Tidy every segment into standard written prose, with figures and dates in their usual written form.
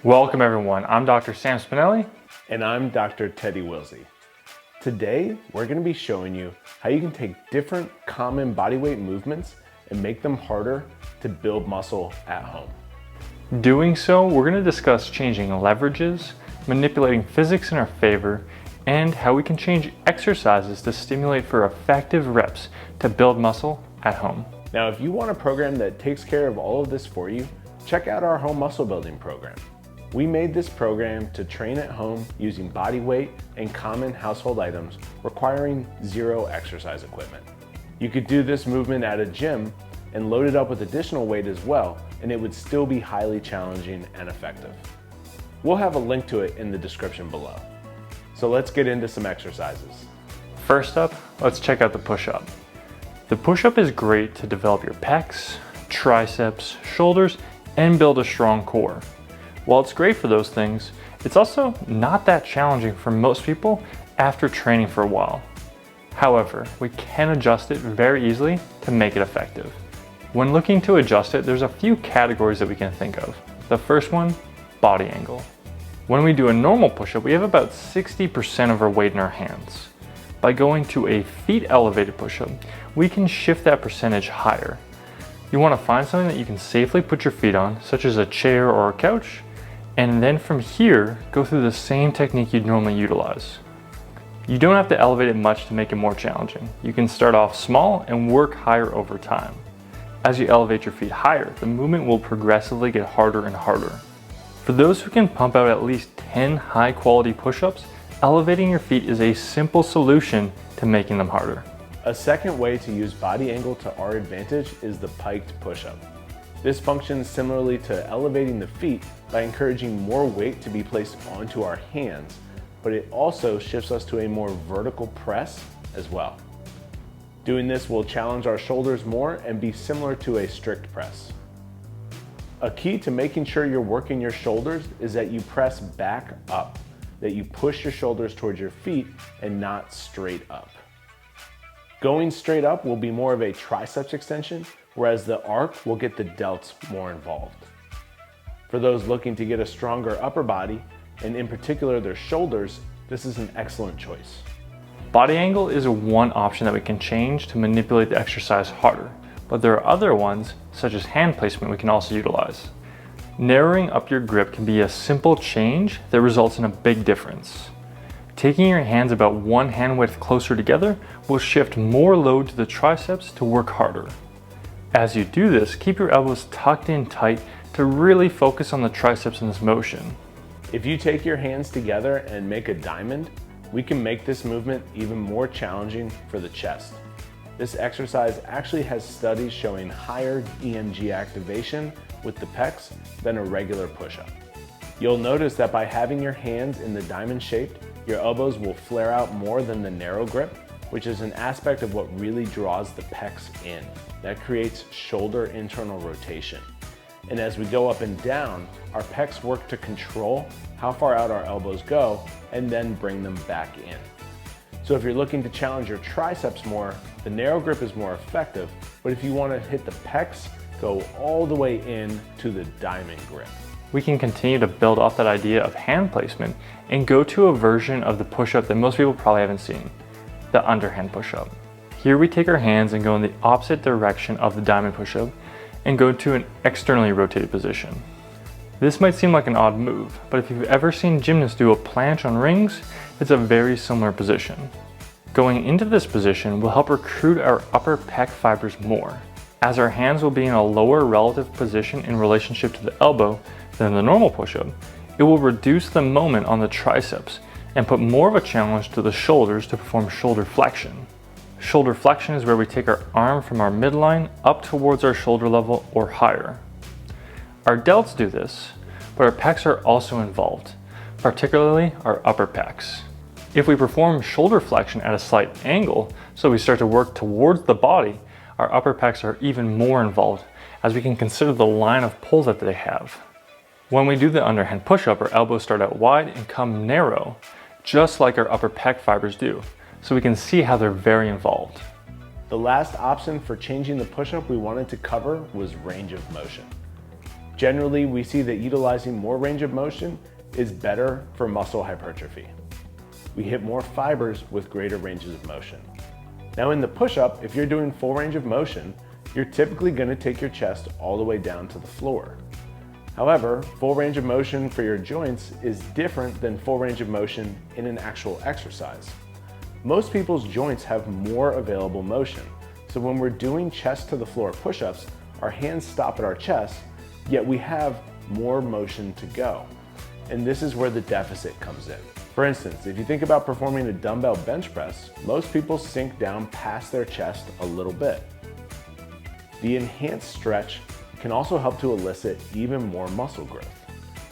Welcome everyone, I'm Dr. Sam Spinelli. And I'm Dr. Teddy Wilsey. Today, we're gonna be showing you how you can take different common bodyweight movements and make them harder to build muscle at home. Doing so, we're gonna discuss changing leverages, manipulating physics in our favor, and how we can change exercises to stimulate for effective reps to build muscle at home. Now, if you want a program that takes care of all of this for you, check out our home muscle building program. We made this program to train at home using body weight and common household items requiring zero exercise equipment. You could do this movement at a gym and load it up with additional weight as well, and it would still be highly challenging and effective. We'll have a link to it in the description below. So let's get into some exercises. First up, let's check out the push-up. The push-up is great to develop your pecs, triceps, shoulders, and build a strong core. While it's great for those things, it's also not that challenging for most people after training for a while. However, we can adjust it very easily to make it effective. When looking to adjust it, there's a few categories that we can think of. The first one, body angle. When we do a normal push-up, we have about 60% of our weight in our hands. By going to a feet elevated push-up, we can shift that percentage higher. You want to find something that you can safely put your feet on, such as a chair or a couch, and then from here, go through the same technique you'd normally utilize. You don't have to elevate it much to make it more challenging. You can start off small and work higher over time. As you elevate your feet higher, the movement will progressively get harder and harder. For those who can pump out at least 10 high quality push-ups, elevating your feet is a simple solution to making them harder. A second way to use body angle to our advantage is the piked push-up. This functions similarly to elevating the feet by encouraging more weight to be placed onto our hands, but it also shifts us to a more vertical press as well. Doing this will challenge our shoulders more and be similar to a strict press. A key to making sure you're working your shoulders is that you press back up, that you push your shoulders towards your feet and not straight up. Going straight up will be more of a triceps extension, whereas the arc will get the delts more involved. For those looking to get a stronger upper body, and in particular their shoulders, this is an excellent choice. Body angle is one option that we can change to manipulate the exercise harder, but there are other ones, such as hand placement, we can also utilize. Narrowing up your grip can be a simple change that results in a big difference. Taking your hands about one hand width closer together will shift more load to the triceps to work harder. As you do this, keep your elbows tucked in tight to really focus on the triceps in this motion. If you take your hands together and make a diamond, we can make this movement even more challenging for the chest. This exercise actually has studies showing higher EMG activation with the pecs than a regular push-up. You'll notice that by having your hands in the diamond shape, your elbows will flare out more than the narrow grip, which is an aspect of what really draws the pecs in. That creates shoulder internal rotation. And as we go up and down, our pecs work to control how far out our elbows go and then bring them back in. So if you're looking to challenge your triceps more, the narrow grip is more effective, but if you want to hit the pecs, go all the way in to the diamond grip. We can continue to build off that idea of hand placement and go to a version of the push-up that most people probably haven't seen, the underhand push-up. Here we take our hands and go in the opposite direction of the diamond push-up and go to an externally rotated position. This might seem like an odd move, but if you've ever seen gymnasts do a planche on rings, it's a very similar position. Going into this position will help recruit our upper pec fibers more, as our hands will be in a lower relative position in relationship to the elbow than the normal push-up. It will reduce the moment on the triceps and put more of a challenge to the shoulders to perform shoulder flexion. Shoulder flexion is where we take our arm from our midline up towards our shoulder level or higher. Our delts do this, but our pecs are also involved, particularly our upper pecs. If we perform shoulder flexion at a slight angle, so we start to work towards the body, our upper pecs are even more involved, as we can consider the line of pull that they have. When we do the underhand push-up, our elbows start out wide and come narrow, just like our upper pec fibers do, so we can see how they're very involved. The last option for changing the push-up we wanted to cover was range of motion. Generally, we see that utilizing more range of motion is better for muscle hypertrophy. We hit more fibers with greater ranges of motion. Now in the push-up, if you're doing full range of motion, you're typically going to take your chest all the way down to the floor. However, full range of motion for your joints is different than full range of motion in an actual exercise. Most people's joints have more available motion, so when we're doing chest to the floor push-ups, our hands stop at our chest, yet we have more motion to go. And this is where the deficit comes in. For instance, if you think about performing a dumbbell bench press, most people sink down past their chest a little bit. The enhanced stretch can also help to elicit even more muscle growth.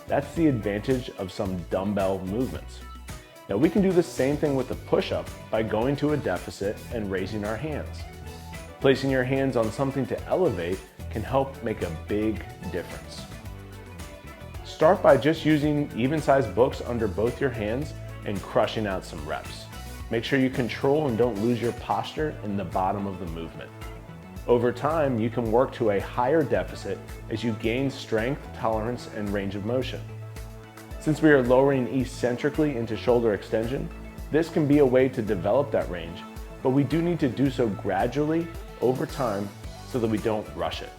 That's the advantage of some dumbbell movements. Now we can do the same thing with the push-up by going to a deficit and raising our hands. Placing your hands on something to elevate can help make a big difference. Start by just using even-sized books under both your hands and crushing out some reps. Make sure you control and don't lose your posture in the bottom of the movement. Over time, you can work to a higher deficit as you gain strength, tolerance, and range of motion. Since we are lowering eccentrically into shoulder extension, this can be a way to develop that range, but we do need to do so gradually over time so that we don't rush it.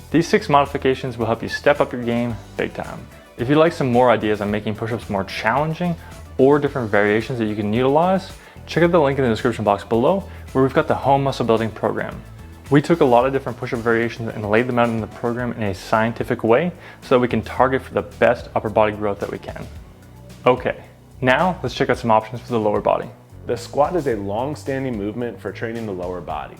These 6 modifications will help you step up your game big time. If you'd like some more ideas on making push-ups more challenging or different variations that you can utilize, check out the link in the description box below where we've got the home muscle building program. We took a lot of different push-up variations and laid them out in the program in a scientific way so that we can target for the best upper body growth that we can. Okay, now let's check out some options for the lower body. The squat is a long-standing movement for training the lower body,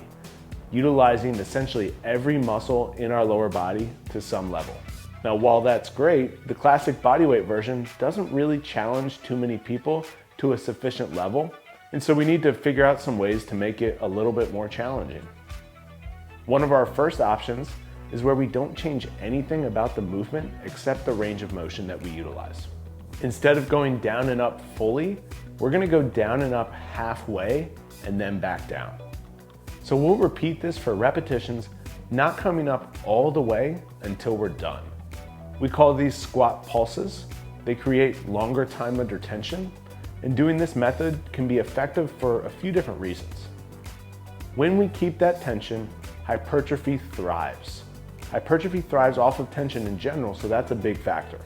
utilizing essentially every muscle in our lower body to some level. Now, while that's great, the classic bodyweight version doesn't really challenge too many people to a sufficient level, and so we need to figure out some ways to make it a little bit more challenging. One of our first options is where we don't change anything about the movement except the range of motion that we utilize. Instead of going down and up fully, we're gonna go down and up halfway and then back down. So we'll repeat this for repetitions, not coming up all the way until we're done. We call these squat pulses. They create longer time under tension, and doing this method can be effective for a few different reasons. When we keep that tension, hypertrophy thrives. Hypertrophy thrives off of tension in general, so that's a big factor.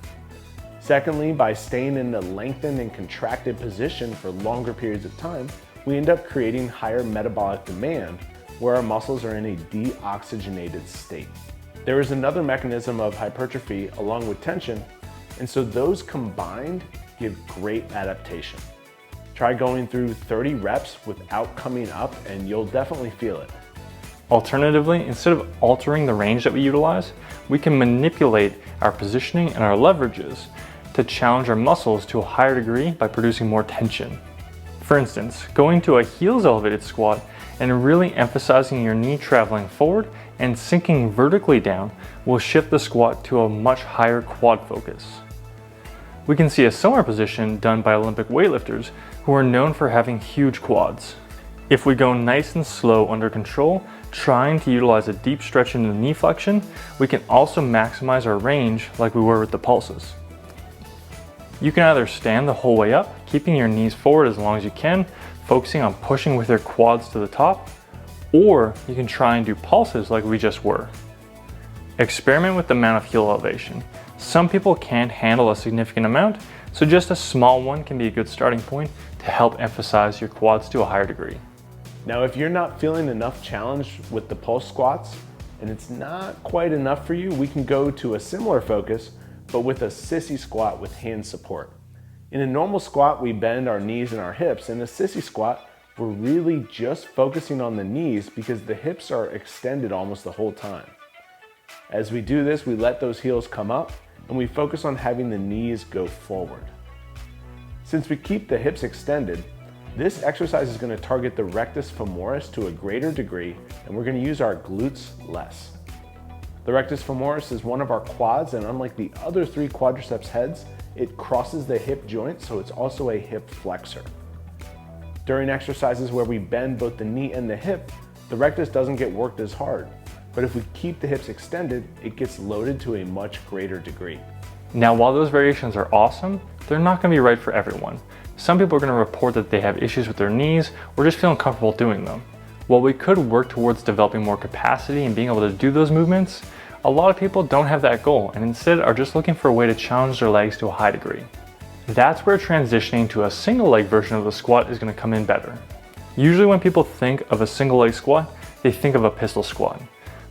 Secondly, by staying in a lengthened and contracted position for longer periods of time, we end up creating higher metabolic demand where our muscles are in a deoxygenated state. There is another mechanism of hypertrophy along with tension, and so those combined give great adaptation. Try going through 30 reps without coming up and you'll definitely feel it. Alternatively, instead of altering the range that we utilize, we can manipulate our positioning and our leverages to challenge our muscles to a higher degree by producing more tension. For instance, going to a heels elevated squat and really emphasizing your knee traveling forward and sinking vertically down will shift the squat to a much higher quad focus. We can see a similar position done by Olympic weightlifters who are known for having huge quads. If we go nice and slow under control, trying to utilize a deep stretch into the knee flexion, we can also maximize our range like we were with the pulses. You can either stand the whole way up, keeping your knees forward as long as you can, focusing on pushing with your quads to the top, or you can try and do pulses like we just were. Experiment with the amount of heel elevation. Some people can't handle a significant amount, so just a small one can be a good starting point to help emphasize your quads to a higher degree. Now, if you're not feeling enough challenge with the pulse squats and it's not quite enough for you, we can go to a similar focus, but with a sissy squat with hand support. In a normal squat, we bend our knees and our hips. In a sissy squat, we're really just focusing on the knees because the hips are extended almost the whole time. As we do this, we let those heels come up and we focus on having the knees go forward. Since we keep the hips extended, this exercise is going to target the rectus femoris to a greater degree, and we're going to use our glutes less. The rectus femoris is one of our quads, and unlike the other 3 quadriceps heads, it crosses the hip joint, so it's also a hip flexor. During exercises where we bend both the knee and the hip, the rectus doesn't get worked as hard. But if we keep the hips extended, it gets loaded to a much greater degree. Now, while those variations are awesome, they're not going to be right for everyone. Some people are going to report that they have issues with their knees or just feel uncomfortable doing them. While we could work towards developing more capacity and being able to do those movements, a lot of people don't have that goal and instead are just looking for a way to challenge their legs to a high degree. That's where transitioning to a single leg version of the squat is going to come in better. Usually when people think of a single leg squat, they think of a pistol squat.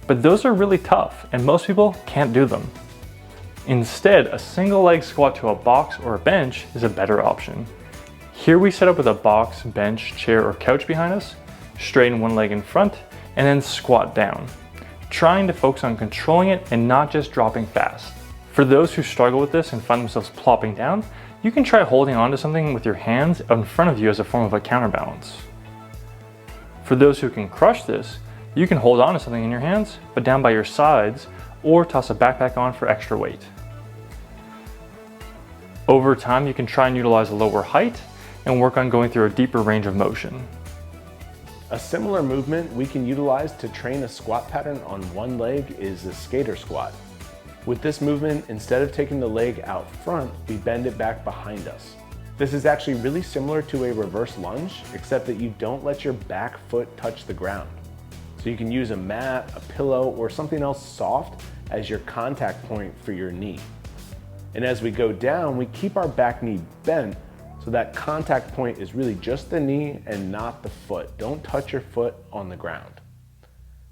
But those are really tough and most people can't do them. Instead, a single leg squat to a box or a bench is a better option. Here we set up with a box, bench, chair, or couch behind us, straighten one leg in front, and then squat down, trying to focus on controlling it and not just dropping fast. For those who struggle with this and find themselves plopping down, you can try holding onto something with your hands in front of you as a form of a counterbalance. For those who can crush this, you can hold on to something in your hands, but down by your sides, or toss a backpack on for extra weight. Over time, you can try and utilize a lower height and work on going through a deeper range of motion. A similar movement we can utilize to train a squat pattern on one leg is the skater squat. With this movement, instead of taking the leg out front, we bend it back behind us. This is actually really similar to a reverse lunge, except that you don't let your back foot touch the ground. So you can use a mat, a pillow, or something else soft as your contact point for your knee. And as we go down, we keep our back knee bent so that contact point is really just the knee and not the foot. Don't touch your foot on the ground.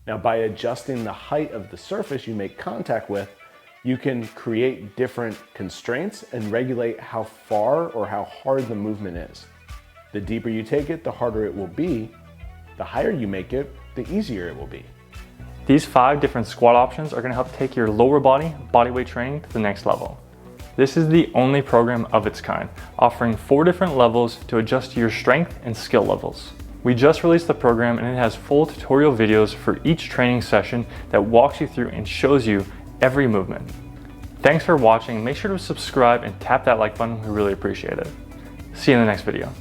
Now, by adjusting the height of the surface you make contact with, you can create different constraints and regulate how far or how hard the movement is. The deeper you take it, the harder it will be. The higher you make it, the easier it will be. These 5 different squat options are going to help take your lower body bodyweight training to the next level. This is the only program of its kind, offering 4 different levels to adjust to your strength and skill levels. We just released the program and it has full tutorial videos for each training session that walks you through and shows you every movement. Thanks for watching. Make sure to subscribe and tap that like button. We really appreciate it. See you in the next video.